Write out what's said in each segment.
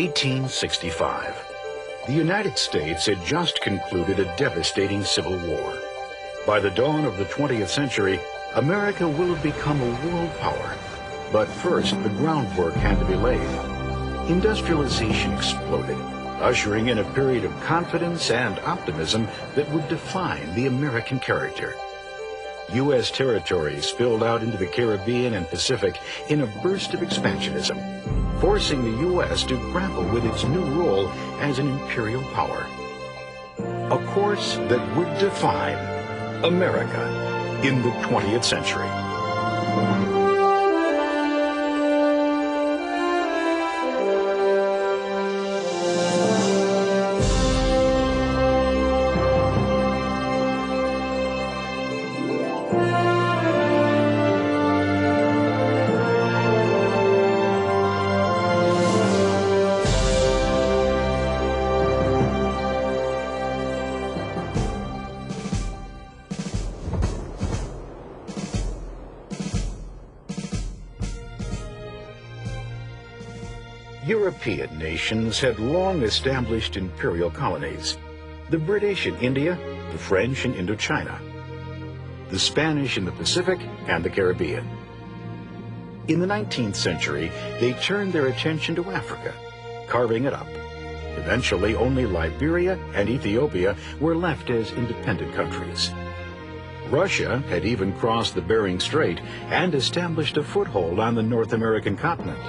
1865. The United States had just concluded a devastating civil war. By the dawn of the 20th century, America will have become a world power. But first, the groundwork had to be laid. Industrialization exploded, ushering in a period of confidence and optimism that would define the American character. U.S. territories spilled out into the Caribbean and Pacific in a burst of expansionism, forcing the U.S. to grapple with its new role as an imperial power. A course that would define America in the 20th century. European nations had long established imperial colonies. The British in India, the French in Indochina, the Spanish in the Pacific and the Caribbean. In the 19th century, they turned their attention to Africa, carving it up. Eventually, only Liberia and Ethiopia were left as independent countries. Russia had even crossed the Bering Strait and established a foothold on the North American continent.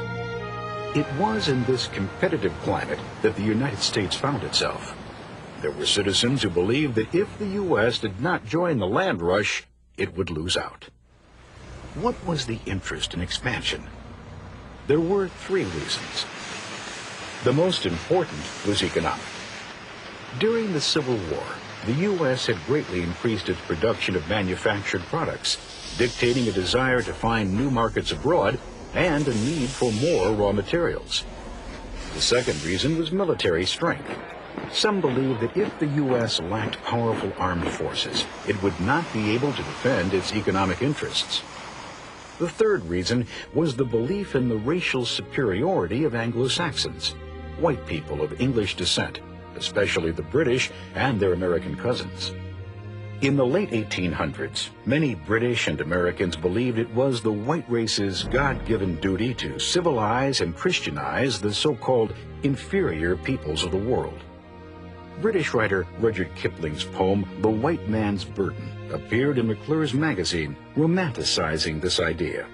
It was in this competitive climate that the United States found itself. There were citizens who believed that if the U.S. did not join the land rush, it would lose out. What was the interest in expansion? There were three reasons. The most important was economic. During the Civil War, the U.S. had greatly increased its production of manufactured products, dictating a desire to find new markets abroad and a need for more raw materials. The second reason was military strength. Some believed that if the U.S. lacked powerful armed forces, it would not be able to defend its economic interests. The third reason was the belief in the racial superiority of Anglo-Saxons, white people of English descent, especially the British and their American cousins. In the late 1800s, many British and Americans believed it was the white race's God-given duty to civilize and Christianize the so-called inferior peoples of the world. British writer Rudyard Kipling's poem, The White Man's Burden, appeared in McClure's magazine, romanticizing this idea.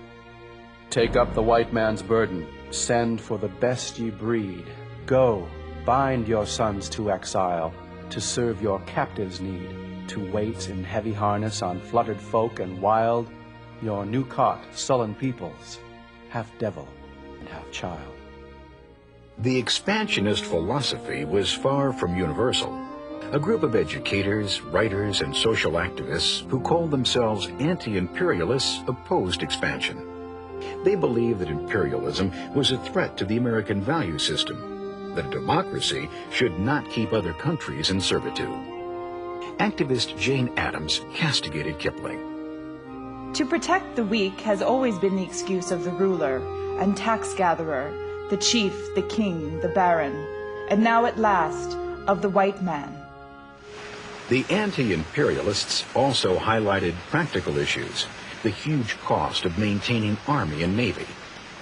Take up the white man's burden, send for the best ye breed. Go, bind your sons to exile, to serve your captives' need. To wait in heavy harness on fluttered folk and wild, your new-caught, sullen peoples, half devil and half child. The expansionist philosophy was far from universal. A group of educators, writers, and social activists who called themselves anti-imperialists opposed expansion. They believed that imperialism was a threat to the American value system, that a democracy should not keep other countries in servitude. Activist Jane Addams castigated Kipling. To protect the weak has always been the excuse of the ruler and tax gatherer, the chief, the king, the baron, and now at last of the white man. The anti-imperialists also highlighted practical issues, the huge cost of maintaining army and navy,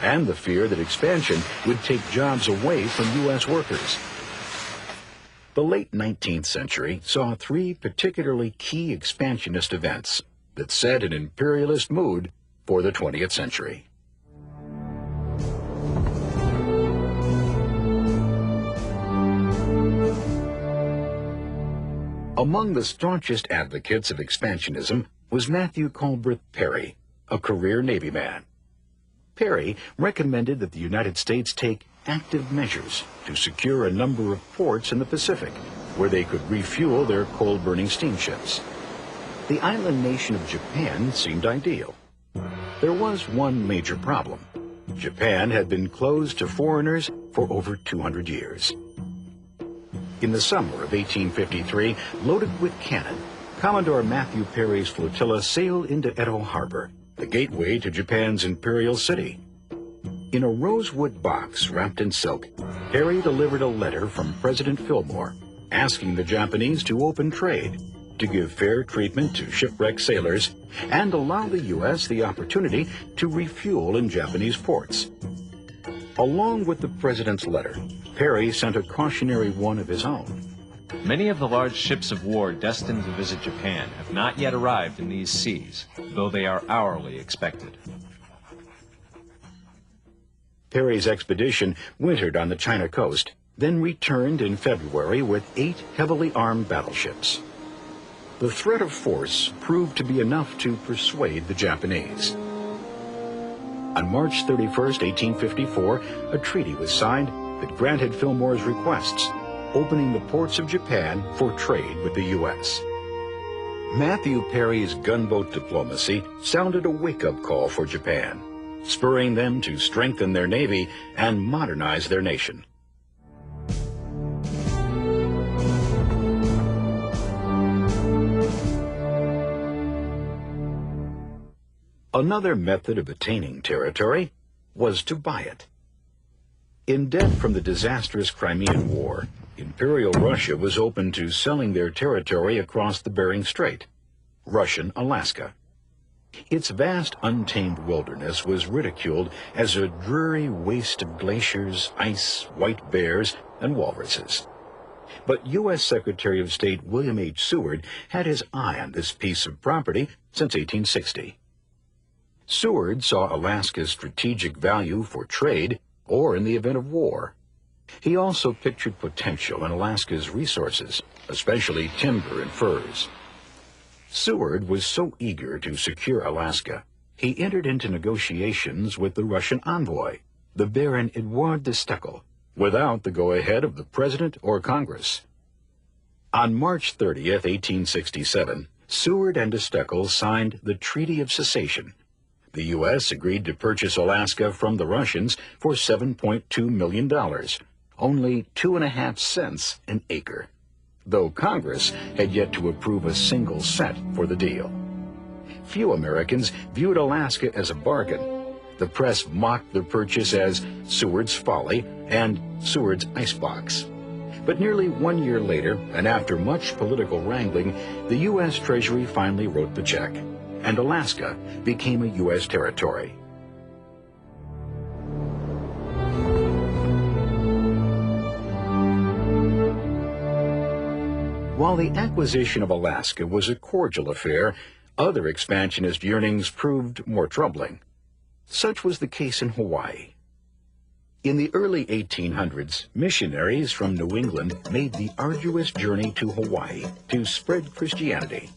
and the fear that expansion would take jobs away from U.S. workers. The late 19th century saw three particularly key expansionist events that set an imperialist mood for the 20th century. Among the staunchest advocates of expansionism was Matthew Culbreth Perry, a career Navy man. Perry recommended that the United States take active measures to secure a number of ports in the Pacific where they could refuel their coal-burning steamships. The island nation of Japan seemed ideal. There was one major problem. Japan had been closed to foreigners for over 200 years. In the summer of 1853, loaded with cannon, Commodore Matthew Perry's flotilla sailed into Edo Harbor, the gateway to Japan's imperial city. In a rosewood box wrapped in silk, Perry delivered a letter from President Fillmore asking the Japanese to open trade, to give fair treatment to shipwrecked sailors, and allow the U.S. the opportunity to refuel in Japanese ports. Along with the president's letter, Perry sent a cautionary one of his own. Many of the large ships of war destined to visit Japan have not yet arrived in these seas, though they are hourly expected. Perry's expedition wintered on the China coast, then returned in February with 8 heavily armed battleships. The threat of force proved to be enough to persuade the Japanese. On March 31, 1854, a treaty was signed that granted Fillmore's requests, opening the ports of Japan for trade with the U.S. Matthew Perry's gunboat diplomacy sounded a wake-up call for Japan, spurring them to strengthen their navy and modernize their nation. Another method of attaining territory was to buy it. In debt from the disastrous Crimean War, Imperial Russia was open to selling their territory across the Bering Strait, Russian Alaska. Its vast untamed wilderness was ridiculed as a dreary waste of glaciers, ice, white bears, and walruses. But U.S. Secretary of State William H. Seward had his eye on this piece of property since 1860. Seward saw Alaska's strategic value for trade or in the event of war. He also pictured potential in Alaska's resources, especially timber and furs. Seward was so eager to secure Alaska, he entered into negotiations with the Russian envoy, the Baron Eduard de Steckel, without the go-ahead of the President or Congress. On March 30th, 1867, Seward and de Steckel signed the Treaty of Cessation. The U.S. agreed to purchase Alaska from the Russians for $7.2 million, only 2.5 cents an acre, though Congress had yet to approve a single cent for the deal. Few Americans viewed Alaska as a bargain. The press mocked the purchase as Seward's folly and Seward's icebox. But nearly 1 year later, and after much political wrangling, the U.S. Treasury finally wrote the check, and Alaska became a U.S. territory. While the acquisition of Alaska was a cordial affair, other expansionist yearnings proved more troubling. Such was the case in Hawaii. In the early 1800s, missionaries from New England made the arduous journey to Hawaii to spread Christianity.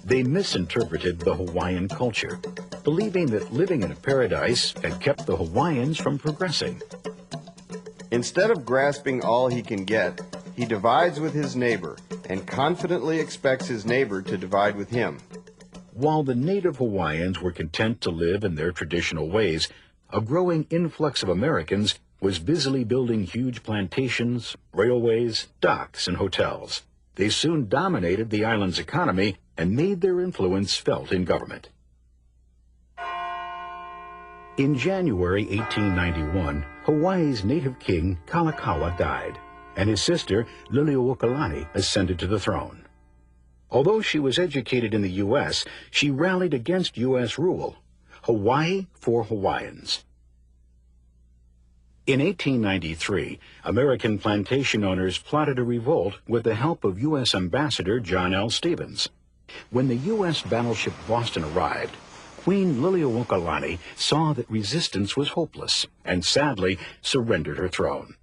They misinterpreted the Hawaiian culture, believing that living in a paradise had kept the Hawaiians from progressing. Instead of grasping all he can get, he divides with his neighbor and confidently expects his neighbor to divide with him. While the native Hawaiians were content to live in their traditional ways, a growing influx of Americans was busily building huge plantations, railways, docks, and hotels. They soon dominated the island's economy and made their influence felt in government. In January 1891, Hawaii's native king, Kalakaua, died, and his sister, Liliuokalani, ascended to the throne. Although she was educated in the U.S., she rallied against U.S. rule. Hawaii for Hawaiians. In 1893, American plantation owners plotted a revolt with the help of U.S. Ambassador John L. Stevens. When the U.S. battleship Boston arrived, Queen Liliuokalani saw that resistance was hopeless and sadly surrendered her throne.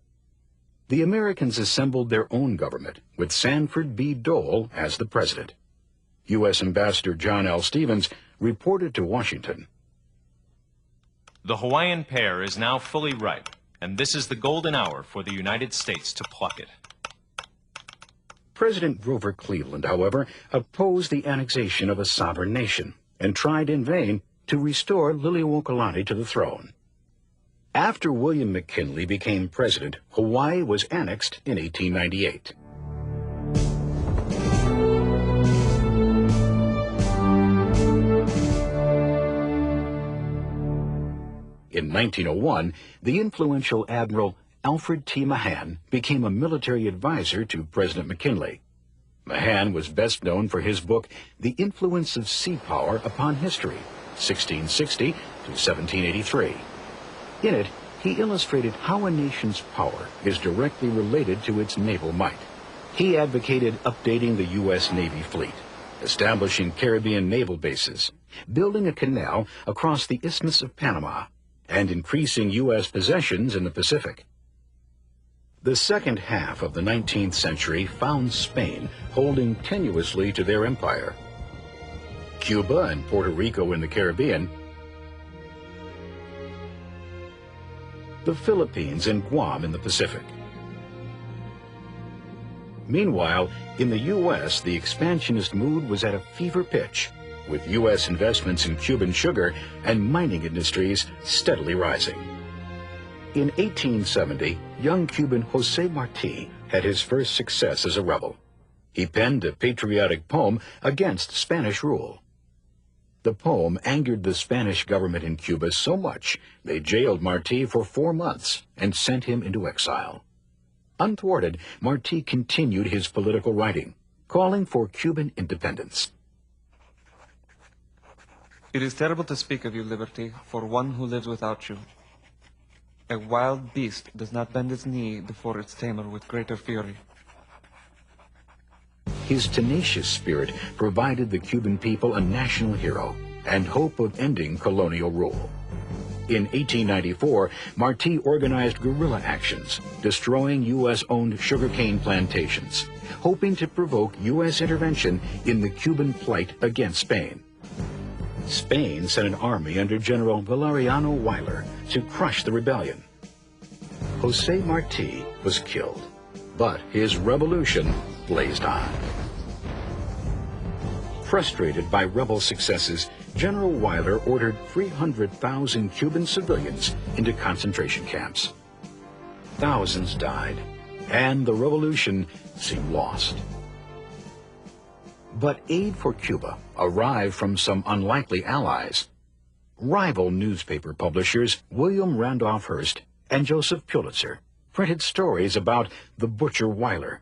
The Americans assembled their own government, with Sanford B. Dole as the president. U.S. Ambassador John L. Stevens reported to Washington. The Hawaiian pear is now fully ripe, and this is the golden hour for the United States to pluck it. President Grover Cleveland, however, opposed the annexation of a sovereign nation and tried in vain to restore Liliuokalani to the throne. After William McKinley became president, Hawaii was annexed in 1898. In 1901, the influential Admiral Alfred T. Mahan became a military advisor to President McKinley. Mahan was best known for his book, The Influence of Sea Power Upon History, 1660 to 1783. In it, he illustrated how a nation's power is directly related to its naval might. He advocated updating the U.S. Navy fleet, establishing Caribbean naval bases, building a canal across the Isthmus of Panama, and increasing U.S. possessions in the Pacific. The second half of the 19th century found Spain holding tenuously to their empire. Cuba and Puerto Rico in the Caribbean, the Philippines and Guam in the Pacific. Meanwhile, in the U.S., the expansionist mood was at a fever pitch, with U.S. investments in Cuban sugar and mining industries steadily rising. In 1870, young Cuban José Martí had his first success as a rebel. He penned a patriotic poem against Spanish rule. The poem angered the Spanish government in Cuba so much, they jailed Martí for 4 months and sent him into exile. Unthwarted, Martí continued his political writing, calling for Cuban independence. It is terrible to speak of you, liberty, for one who lives without you. A wild beast does not bend its knee before its tamer with greater fury. His tenacious spirit provided the Cuban people a national hero and hope of ending colonial rule. In 1894, Martí organized guerrilla actions, destroying U.S.-owned sugarcane plantations, hoping to provoke U.S. intervention in the Cuban plight against Spain. Spain sent an army under General Valeriano Weyler to crush the rebellion. José Martí was killed, but his revolution blazed on. Frustrated by rebel successes, General Weyler ordered 300,000 Cuban civilians into concentration camps. Thousands died, and the revolution seemed lost. But aid for Cuba arrived from some unlikely allies. Rival newspaper publishers William Randolph Hearst and Joseph Pulitzer printed stories about the butcher Weyler.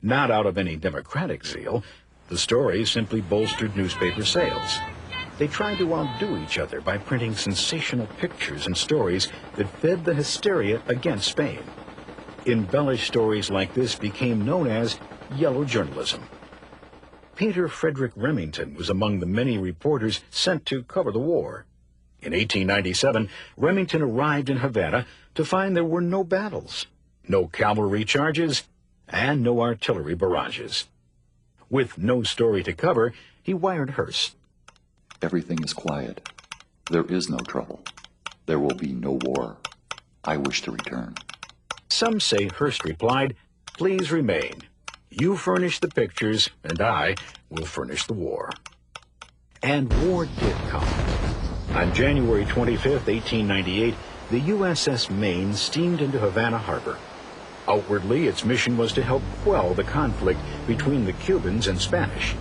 Not out of any democratic zeal, the stories simply bolstered newspaper sales. They tried to outdo each other by printing sensational pictures and stories that fed the hysteria against Spain. Embellished stories like this became known as yellow journalism. Painter Frederick Remington was among the many reporters sent to cover the war. In 1897, Remington arrived in Havana to find there were no battles, no cavalry charges, and no artillery barrages. With no story to cover, he wired Hearst. Everything is quiet. There is no trouble. There will be no war. I wish to return. Some say Hearst replied, "Please remain. You furnish the pictures, and I will furnish the war." And war did come. On January 25, 1898, the USS Maine steamed into Havana Harbor. Outwardly, its mission was to help quell the conflict between the Cubans and Spanish.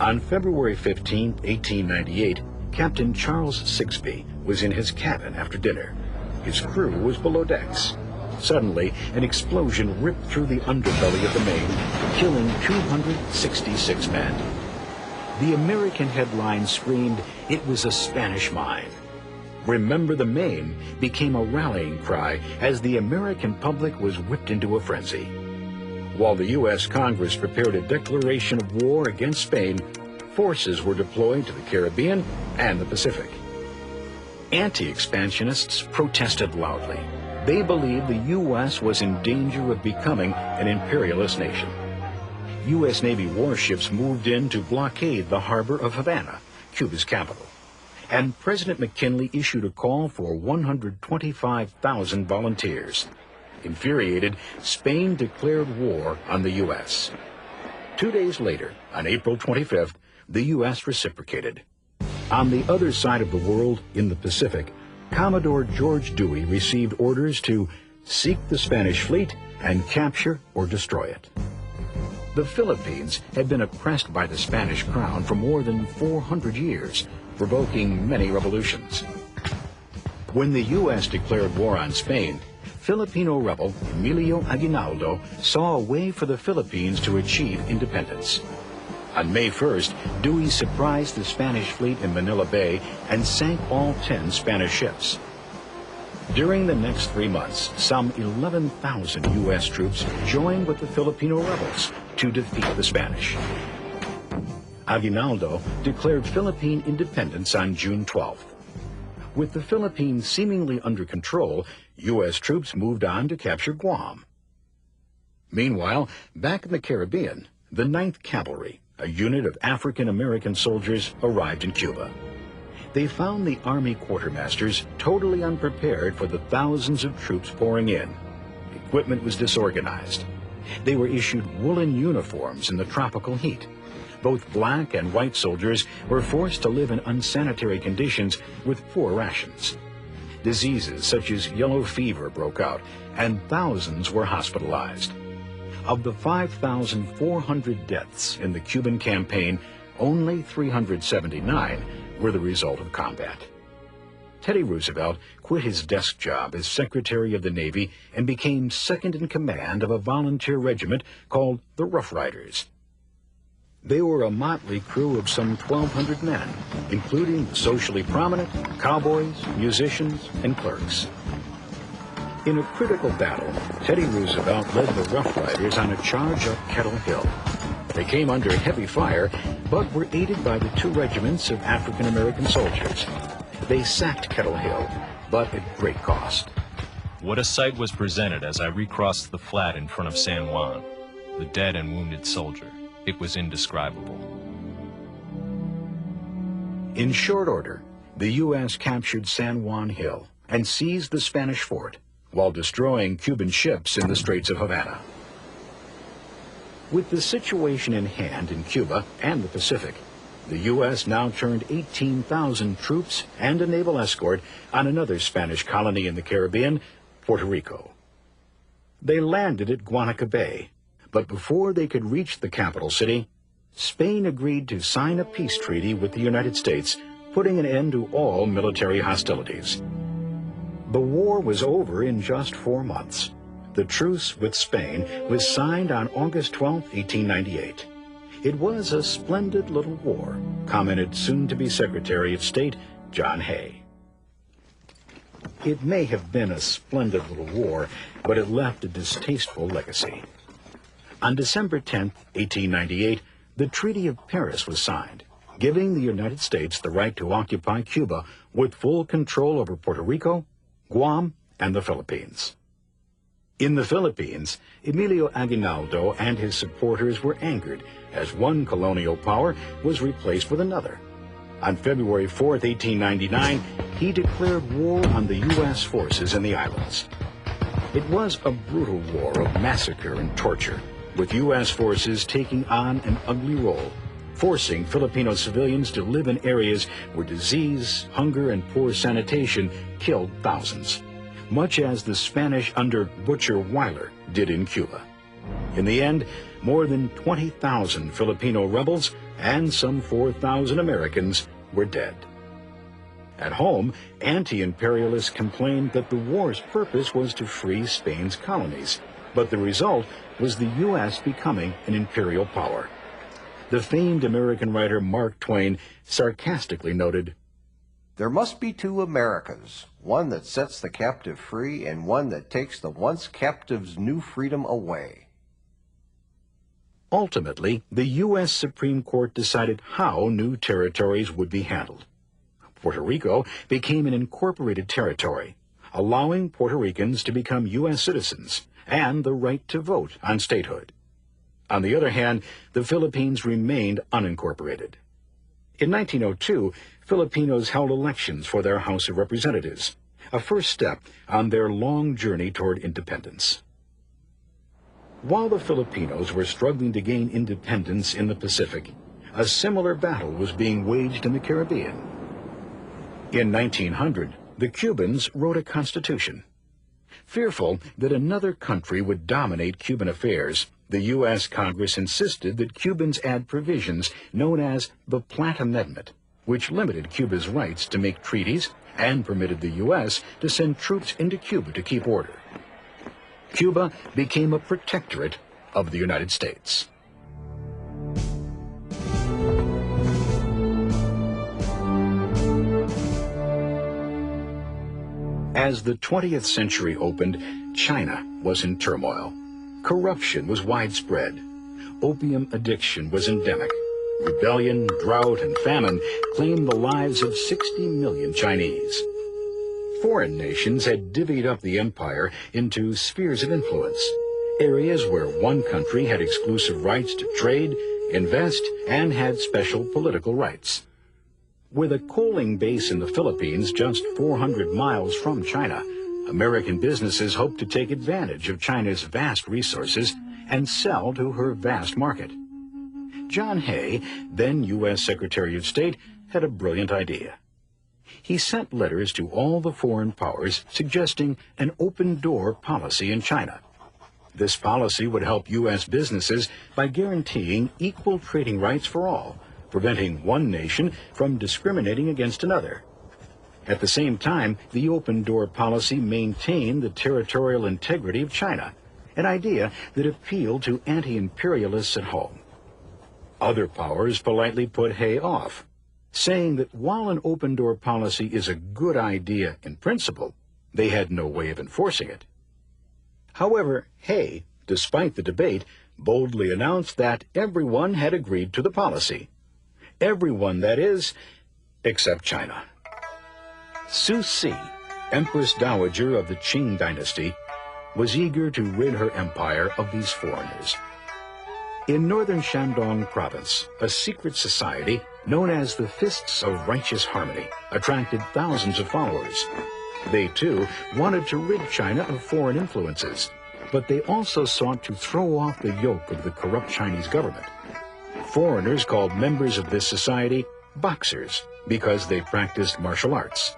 On February 15, 1898, Captain Charles Sixby was in his cabin after dinner. His crew was below decks. Suddenly, an explosion ripped through the underbelly of the Maine, killing 266 men. The American headline screamed, "It was a Spanish mine." "Remember the Maine" became a rallying cry as the American public was whipped into a frenzy. While the U.S. Congress prepared a declaration of war against Spain, forces were deployed to the Caribbean and the Pacific. Anti-expansionists protested loudly. They believed the U.S. was in danger of becoming an imperialist nation. U.S. Navy warships moved in to blockade the harbor of Havana, Cuba's capital. And President McKinley issued a call for 125,000 volunteers. Infuriated, Spain declared war on the U.S. 2 days later, on April 25th, the U.S. reciprocated. On the other side of the world, in the Pacific, Commodore George Dewey received orders to seek the Spanish fleet and capture or destroy it. The Philippines had been oppressed by the Spanish crown for more than 400 years, provoking many revolutions. When the U.S. declared war on Spain, Filipino rebel Emilio Aguinaldo saw a way for the Philippines to achieve independence. On May 1st, Dewey surprised the Spanish fleet in Manila Bay and sank all 10 Spanish ships. During the next 3 months, some 11,000 U.S. troops joined with the Filipino rebels to defeat the Spanish. Aguinaldo declared Philippine independence on June 12th. With the Philippines seemingly under control, U.S. troops moved on to capture Guam. Meanwhile, back in the Caribbean, the 9th Cavalry, a unit of African-American soldiers, arrived in Cuba. They found the Army quartermasters totally unprepared for the thousands of troops pouring in. Equipment was disorganized. They were issued woolen uniforms in the tropical heat. Both black and white soldiers were forced to live in unsanitary conditions with poor rations. Diseases such as yellow fever broke out, and thousands were hospitalized. Of the 5,400 deaths in the Cuban campaign, only 379 were the result of combat. Teddy Roosevelt quit his desk job as Secretary of the Navy and became second in command of a volunteer regiment called the Rough Riders. They were a motley crew of some 1,200 men, including socially prominent, cowboys, musicians, and clerks. In a critical battle, Teddy Roosevelt led the Rough Riders on a charge up Kettle Hill. They came under heavy fire, but were aided by the 2 regiments of African-American soldiers. They sacked Kettle Hill, but at great cost. What a sight was presented as I recrossed the flat in front of San Juan. The dead and wounded soldier. It was indescribable. In short order, the U.S. captured San Juan Hill and seized the Spanish fort while destroying Cuban ships in the Straits of Havana. With the situation in hand in Cuba and the Pacific, the U.S. now turned 18,000 troops and a naval escort on another Spanish colony in the Caribbean, Puerto Rico. They landed at Guanica Bay, but before they could reach the capital city, Spain agreed to sign a peace treaty with the United States, putting an end to all military hostilities. The war was over in just 4 months. The truce with Spain was signed on August 12, 1898. It was a splendid little war, commented soon-to-be Secretary of State John Hay. It may have been a splendid little war, but it left a distasteful legacy. On December 10, 1898, the Treaty of Paris was signed, giving the United States the right to occupy Cuba with full control over Puerto Rico, Guam, and the Philippines. In the Philippines, Emilio Aguinaldo and his supporters were angered as one colonial power was replaced with another. On February 4, 1899, he declared war on the U.S. forces in the islands. It was a brutal war of massacre and torture, with U.S. forces taking on an ugly role, forcing Filipino civilians to live in areas where disease, hunger, and poor sanitation killed thousands, much as the Spanish under Butcher Weyler did in Cuba. In the end, more than 20,000 Filipino rebels and some 4,000 Americans were dead. At home, anti-imperialists complained that the war's purpose was to free Spain's colonies, but the result was the U.S. becoming an imperial power. The famed American writer Mark Twain sarcastically noted, "There must be 2 Americas, one that sets the captive free and one that takes the once captive's new freedom away." Ultimately, the U.S. Supreme Court decided how new territories would be handled. Puerto Rico became an incorporated territory, allowing Puerto Ricans to become U.S. citizens and the right to vote on statehood. On the other hand, the Philippines remained unincorporated. In 1902, Filipinos held elections for their House of Representatives, a first step on their long journey toward independence. While the Filipinos were struggling to gain independence in the Pacific, a similar battle was being waged in the Caribbean. In 1900, the Cubans wrote a constitution. Fearful that another country would dominate Cuban affairs, the U.S. Congress insisted that Cubans add provisions known as the Platt Amendment, which limited Cuba's rights to make treaties and permitted the U.S. to send troops into Cuba to keep order. Cuba became a protectorate of the United States. As the 20th century opened, China was in turmoil. Corruption was widespread. Opium addiction was endemic. Rebellion, drought, and famine claimed the lives of 60 million Chinese. Foreign nations had divvied up the empire into spheres of influence, areas where one country had exclusive rights to trade, invest, and had special political rights. With a coaling base in the Philippines just 400 miles from China, American businesses hoped to take advantage of China's vast resources and sell to her vast market. John Hay, then U.S. Secretary of State, had a brilliant idea. He sent letters to all the foreign powers suggesting an open-door policy in China. This policy would help U.S. businesses by guaranteeing equal trading rights for all, preventing one nation from discriminating against another. At the same time, the open-door policy maintained the territorial integrity of China, an idea that appealed to anti-imperialists at home. Other powers politely put Hay off, saying that while an open-door policy is a good idea in principle, they had no way of enforcing it. However, Hay, despite the debate, boldly announced that everyone had agreed to the policy. Everyone, that is, except China. Cixi, Empress Dowager of the Qing dynasty, was eager to rid her empire of these foreigners. In northern Shandong province, a secret society known as the Fists of Righteous Harmony attracted thousands of followers. They, too, wanted to rid China of foreign influences, but they also sought to throw off the yoke of the corrupt Chinese government. Foreigners called members of this society boxers because they practiced martial arts.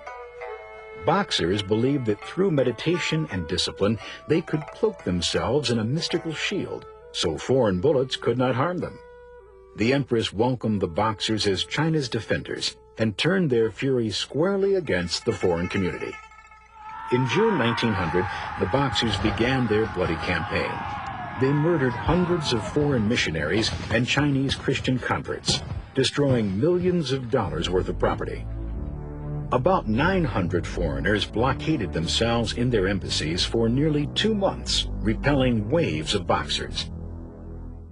Boxers believed that through meditation and discipline, they could cloak themselves in a mystical shield, so foreign bullets could not harm them. The Empress welcomed the boxers as China's defenders and turned their fury squarely against the foreign community. In June 1900, the boxers began their bloody campaign. They murdered hundreds of foreign missionaries and Chinese Christian converts, destroying millions of dollars worth of property. About 900 foreigners blockaded themselves in their embassies for nearly 2 months, repelling waves of boxers.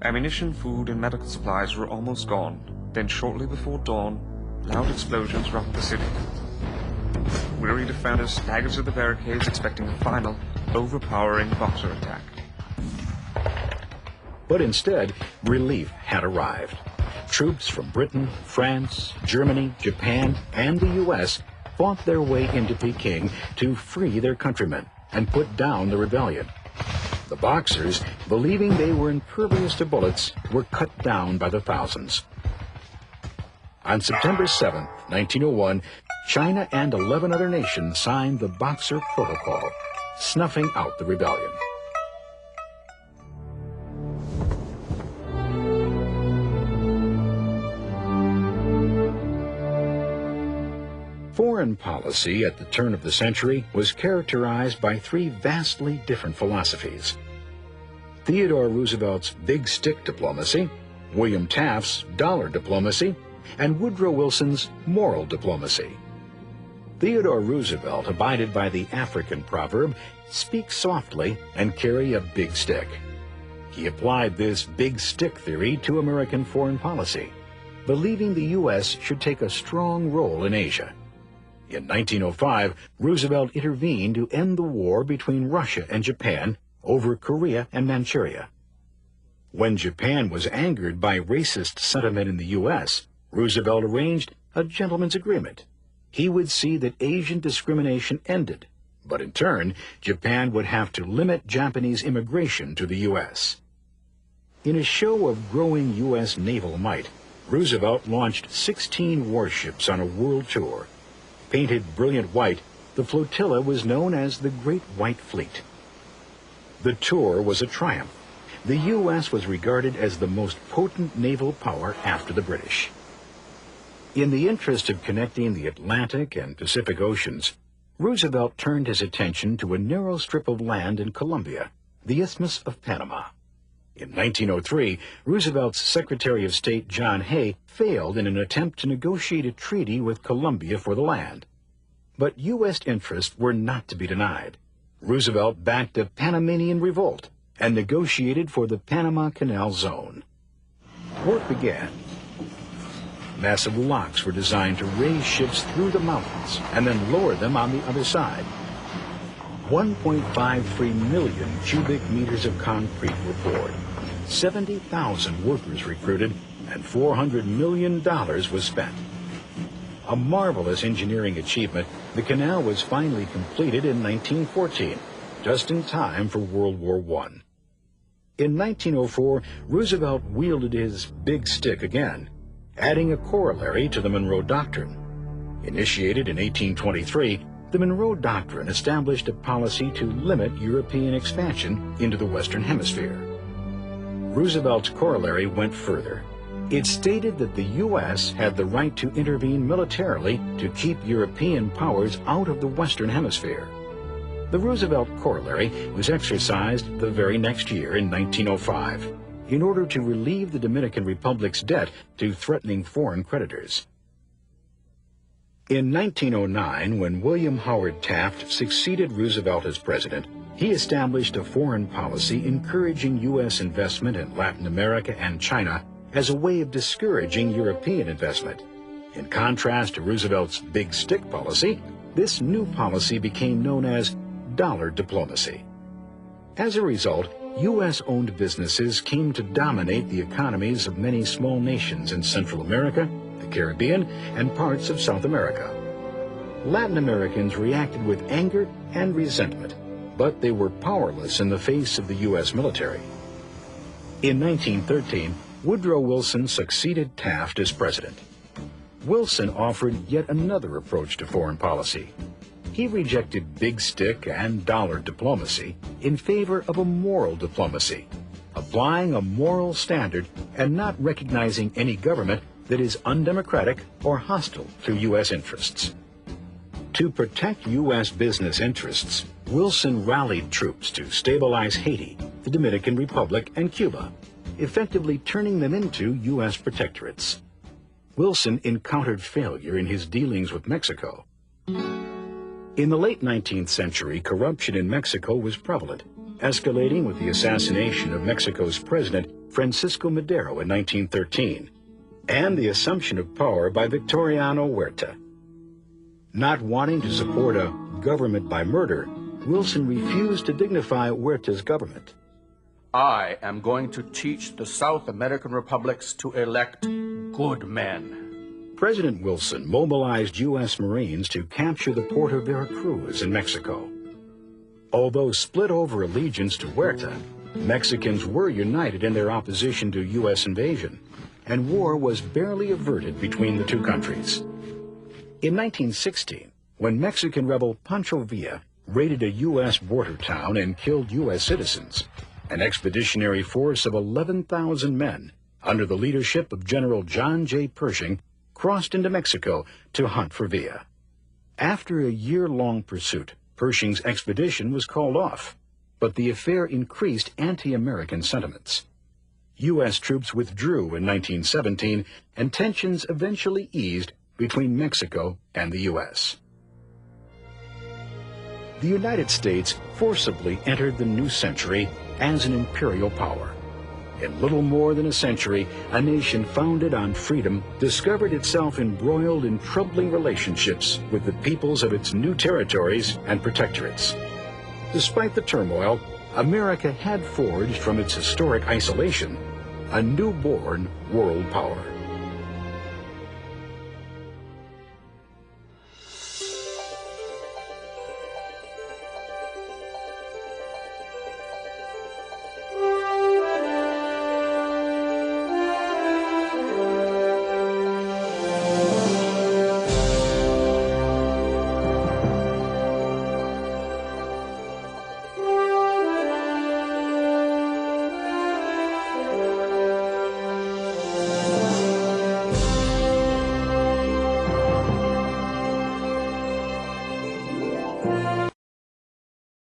Ammunition, food, and medical supplies were almost gone. Then shortly before dawn, loud explosions rocked the city. Weary defenders staggered to the barricades expecting a final, overpowering boxer attack. But instead, relief had arrived. Troops from Britain, France, Germany, Japan, and the U.S. fought their way into Peking to free their countrymen and put down the rebellion. The boxers, believing they were impervious to bullets, were cut down by the thousands. On September 7, 1901, China and 11 other nations signed the Boxer Protocol, snuffing out the rebellion. Foreign policy at the turn of the century was characterized by 3 vastly different philosophies: Theodore Roosevelt's big stick diplomacy, William Taft's dollar diplomacy, and Woodrow Wilson's moral diplomacy. Theodore Roosevelt abided by the African proverb, "Speak softly and carry a big stick." He applied this big stick theory to American foreign policy, believing the U.S. should take a strong role in Asia. In 1905, Roosevelt intervened to end the war between Russia and Japan over Korea and Manchuria. When Japan was angered by racist sentiment in the U.S., Roosevelt arranged a gentleman's agreement. He would see that Asian discrimination ended, but in turn, Japan would have to limit Japanese immigration to the U.S. In a show of growing U.S. naval might, Roosevelt launched 16 warships on a world tour. Painted brilliant white, the flotilla was known as the Great White Fleet. The tour was a triumph. The U.S. was regarded as the most potent naval power after the British. In the interest of connecting the Atlantic and Pacific Oceans, Roosevelt turned his attention to a narrow strip of land in Colombia, the Isthmus of Panama. In 1903, Roosevelt's Secretary of State John Hay failed in an attempt to negotiate a treaty with Colombia for the land. But U.S. interests were not to be denied. Roosevelt backed a Panamanian revolt and negotiated for the Panama Canal Zone. Work began. Massive locks were designed to raise ships through the mountains and then lower them on the other side. 1.53 million cubic meters of concrete were poured, 70,000 workers recruited, and $400 million was spent. A marvelous engineering achievement, the canal was finally completed in 1914, just in time for World War I. In 1904, Roosevelt wielded his big stick again, adding a corollary to the Monroe Doctrine. Initiated in 1823, the Monroe Doctrine established a policy to limit European expansion into the Western Hemisphere. Roosevelt's corollary went further. It stated that the U.S. had the right to intervene militarily to keep European powers out of the Western Hemisphere. The Roosevelt corollary was exercised the very next year in 1905 in order to relieve the Dominican Republic's debt to threatening foreign creditors. In 1909, when William Howard Taft succeeded Roosevelt as president, he established a foreign policy encouraging U.S. investment in Latin America and China as a way of discouraging European investment. In contrast to Roosevelt's big stick policy, this new policy became known as dollar diplomacy. As a result, U.S.-owned businesses came to dominate the economies of many small nations in Central America, the Caribbean, and parts of South America. Latin Americans reacted with anger and resentment, but they were powerless in the face of the U.S. military. In 1913, Woodrow Wilson succeeded Taft as president. Wilson offered yet another approach to foreign policy. He rejected big stick and dollar diplomacy in favor of a moral diplomacy, applying a moral standard and not recognizing any government that is undemocratic or hostile to U.S. interests. To protect U.S. business interests, Wilson rallied troops to stabilize Haiti, the Dominican Republic, and Cuba, effectively turning them into U.S. protectorates. Wilson encountered failure in his dealings with Mexico. In the late 19th century, corruption in Mexico was prevalent, escalating with the assassination of Mexico's president, Francisco Madero, in 1913, and the assumption of power by Victoriano Huerta. Not wanting to support a government by murder, Wilson refused to dignify Huerta's government. I am going to teach the South American republics to elect good men. President Wilson mobilized U.S. Marines to capture the port of Veracruz in Mexico. Although split over allegiance to Huerta, Mexicans were united in their opposition to U.S. invasion, and war was barely averted between the two countries. In 1916, when Mexican rebel Pancho Villa raided a U.S. border town and killed U.S. citizens, an expeditionary force of 11,000 men, under the leadership of General John J. Pershing, crossed into Mexico to hunt for Villa. After a year-long pursuit, Pershing's expedition was called off, but the affair increased anti-American sentiments. U.S. troops withdrew in 1917, and tensions eventually eased between Mexico and the U.S. The United States forcibly entered the new century as an imperial power. In little more than a century, a nation founded on freedom discovered itself embroiled in troubling relationships with the peoples of its new territories and protectorates. Despite the turmoil, America had forged from its historic isolation a newborn world power.